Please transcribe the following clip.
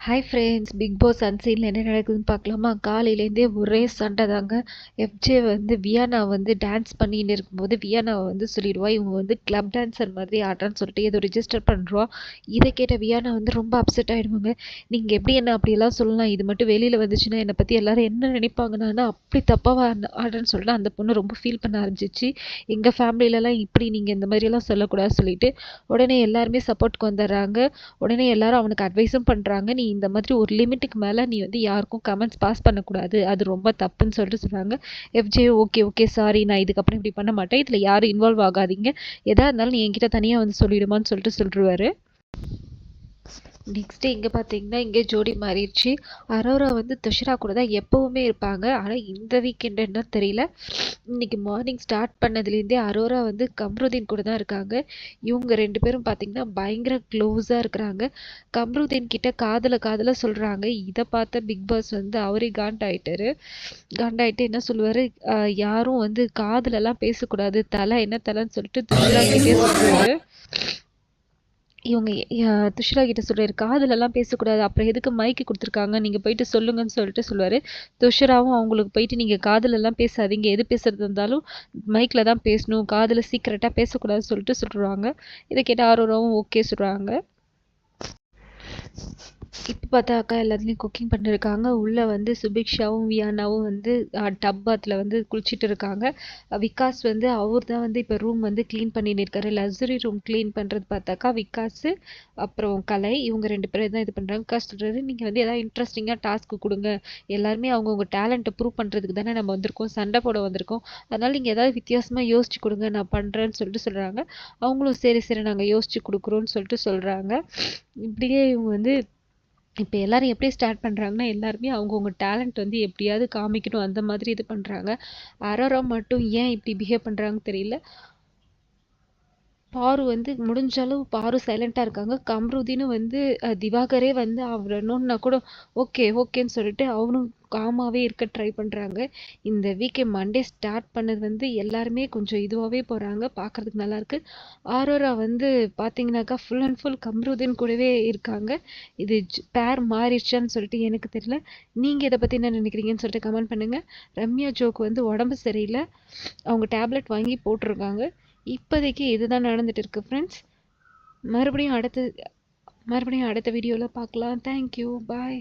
Hi friends, big pass அன்சீனில் என்ன நடக்குதுன்னு பார்க்கலாமா? காலையிலேருந்தே ஒரே சண்டை தாங்க. எஃப்ஜே வந்து வியானா வந்து டான்ஸ் பண்ணின்னு இருக்கும்போது வியானாவை வந்து சொல்லிடுவா, இவங்க வந்து கிளப் டான்ஸர் மாதிரி ஆடுறான்னு சொல்லிட்டு ஏதோ ரிஜிஸ்டர் பண்ணுறோம். இதை கேட்ட வியானா வந்து ரொம்ப அப்செட் ஆகிடுவாங்க. நீங்கள் எப்படி என்ன அப்படியெல்லாம் சொல்லலாம், இது மட்டும் வெளியில் வந்துச்சுன்னா என்னை பற்றி எல்லாரும் என்ன நினைப்பாங்க, நான் அப்படி தப்பாக ஆடுறேன்னு சொல்லிட்டு அந்த பொண்ணு ரொம்ப ஃபீல் பண்ண ஆரம்பிச்சிச்சு. எங்கள் ஃபேமிலியிலலாம் இப்படி நீங்கள் இந்த மாதிரியெல்லாம் சொல்லக்கூடாது சொல்லிட்டு உடனே எல்லாருமே சப்போர்ட்டுக்கு வந்துடுறாங்க. உடனே எல்லாரும் அவனுக்கு அட்வைஸும் பண்ணுறாங்க, நீ இந்த மாதிரி ஒரு லிமிட்டுக்கு மேலே நீ வந்து யாருக்கும் கமெண்ட்ஸ் பாஸ் பண்ணக்கூடாது, அது ரொம்ப தப்புன்னு சொல்லிட்டு சொல்கிறாங்க. எஃப்ஜே ஓகே ஓகே சாரி, நான் இதுக்கப்புறம் இப்படி பண்ண மாட்டேன், இதில் யாரும் இன்வால்வ் ஆகாதீங்க, எதா இருந்தாலும் நீ என்கிட்ட தனியாக வந்து சொல்லிடுமான்னு சொல்லிட்டு சொல்லிடுவாரு. நெக்ஸ்ட்டு இங்கே பார்த்தீங்கன்னா, இங்கே ஜோடி மாறிடுச்சு. அரோரா வந்து துஷரா கூட தான் எப்போவுமே இருப்பாங்க. ஆனால் இந்த வீக்கெண்ட் என்ன தெரியல, இன்னைக்கு மார்னிங் ஸ்டார்ட் பண்ணதுலேருந்தே அரோரா வந்து கம்ருதீன் கூட தான் இருக்காங்க. இவங்க 2 பேரும் பார்த்தீங்கன்னா பயங்கர க்ளோஸாக இருக்கிறாங்க. கம்ருதீன் கிட்ட காதல சொல்கிறாங்க. இதை பார்த்த பிக் பாஸ் வந்து அவரே காண்டாயிட்டு என்ன சொல்லுவார், யாரும் வந்து காதலெல்லாம் பேசக்கூடாது, தலை என்ன தலைன்னு சொல்லிட்டு துஷரா கிட்டே சொல்லுவார். இவங்க துஷரா கிட்ட சொல்கிறாரு, காதலெல்லாம் பேசக்கூடாது, அப்புறம் எதுக்கு மைக்கு கொடுத்துருக்காங்க, நீங்கள் போயிட்டு சொல்லுங்கன்னு சொல்லிட்டு சொல்லுவார். துஷராவும் அவங்களுக்கு போயிட்டு நீங்கள் காதலெல்லாம் பேசாதீங்க, எது பேசுறது இருந்தாலும் மைக்கில் தான் பேசணும், காதில் சீக்கிரட்டாக பேசக்கூடாதுன்னு சொல்லிட்டு சொல்கிறாங்க. இதை கேட்ட ஆரோராவும் ஓகே சொல்கிறாங்க. இப்போ பார்த்தாக்கா எல்லாத்துலேயும் குக்கிங் பண்ணிருக்காங்க. உள்ளே வந்து சுபிக்ஷாவும் வியானாவும் வந்து டப் பாத்தில் வந்து குளிச்சுட்டு இருக்காங்க. விகாஸ் வந்து அவர் தான் வந்து இப்போ ரூம் வந்து க்ளீன் பண்ணின்னு இருக்காரு. லக்ஸுரி ரூம் க்ளீன் பண்ணுறது பார்த்தாக்கா விகாஸு அப்புறம் கலை, இவங்க 2 பேரும் தான் இது பண்ணுறாங்க. விகாஸ் சொல்கிறாரு, நீங்கள் வந்து எதாவது இன்ட்ரெஸ்டிங்காக டாஸ்க்கு கொடுங்க, எல்லாருமே அவங்கவுங்க டேலண்ட்டை ப்ரூவ் பண்ணுறதுக்கு தானே நம்ம வந்திருக்கோம், சண்டை போட வந்திருக்கோம், அதனால் நீங்கள் ஏதாவது வித்தியாசமாக யோசிச்சு கொடுங்க, நான் பண்ணுறேன்னு சொல்லிட்டு சொல்கிறாங்க. அவங்களும் சரி சரி நாங்கள் யோசிச்சு கொடுக்குறோன்னு சொல்லிட்டு சொல்கிறாங்க. இப்படியே இவங்க வந்து இப்போ எல்லாரும் எப்படி ஸ்டார்ட் பண்ணுறாங்கன்னா, எல்லாருமே அவங்கவுங்க டேலண்ட் வந்து எப்படியாவது காமிக்கணும், அந்த மாதிரி இது பண்ணுறாங்க. அரோரா மட்டும் ஏன் இப்படி பிஹேவ் பண்ணுறாங்கன்னு தெரியல. பாரு வந்து முடிஞ்ச அளவு பாரு சைலண்ட்டாக இருக்காங்க. கம்ருதீனு வந்து திவாகரே வந்து அவரணுன்னா கூட ஓகே ஓகேன்னு சொல்லிட்டு அவனும் காமாவே இருக்க ட்ரை பண்ணுறாங்க. இந்த வீக்கெண்ட் மண்டே ஸ்டார்ட் பண்ணது வந்து எல்லாருமே கொஞ்சம் இதுவாகவே போகிறாங்க, பார்க்குறதுக்கு நல்லாயிருக்கு. ஆரோரா வந்து பார்த்தீங்கன்னாக்கா ஃபுல் அண்ட் ஃபுல் கம்ருதீன் கூடவே இருக்காங்க. இது பேர் மாறிடுச்சான்னு சொல்லிட்டு எனக்கு தெரியல. நீங்கள் இதை பற்றி என்ன நினைக்கிறீங்கன்னு சொல்லிட்டு கமெண்ட் பண்ணுங்கள். ரம்யா ஜோக்கு வந்து உடம்பு சரியில்லை, அவங்க டேப்லெட் வாங்கி போட்டிருக்காங்க. இப்போதைக்கு இதுதான் நடந்துட்டு இருக்கு ஃப்ரெண்ட்ஸ். மறுபடியும் அடுத்த வீடியோவில் பார்க்கலாம். தேங்க்யூ, பாய்.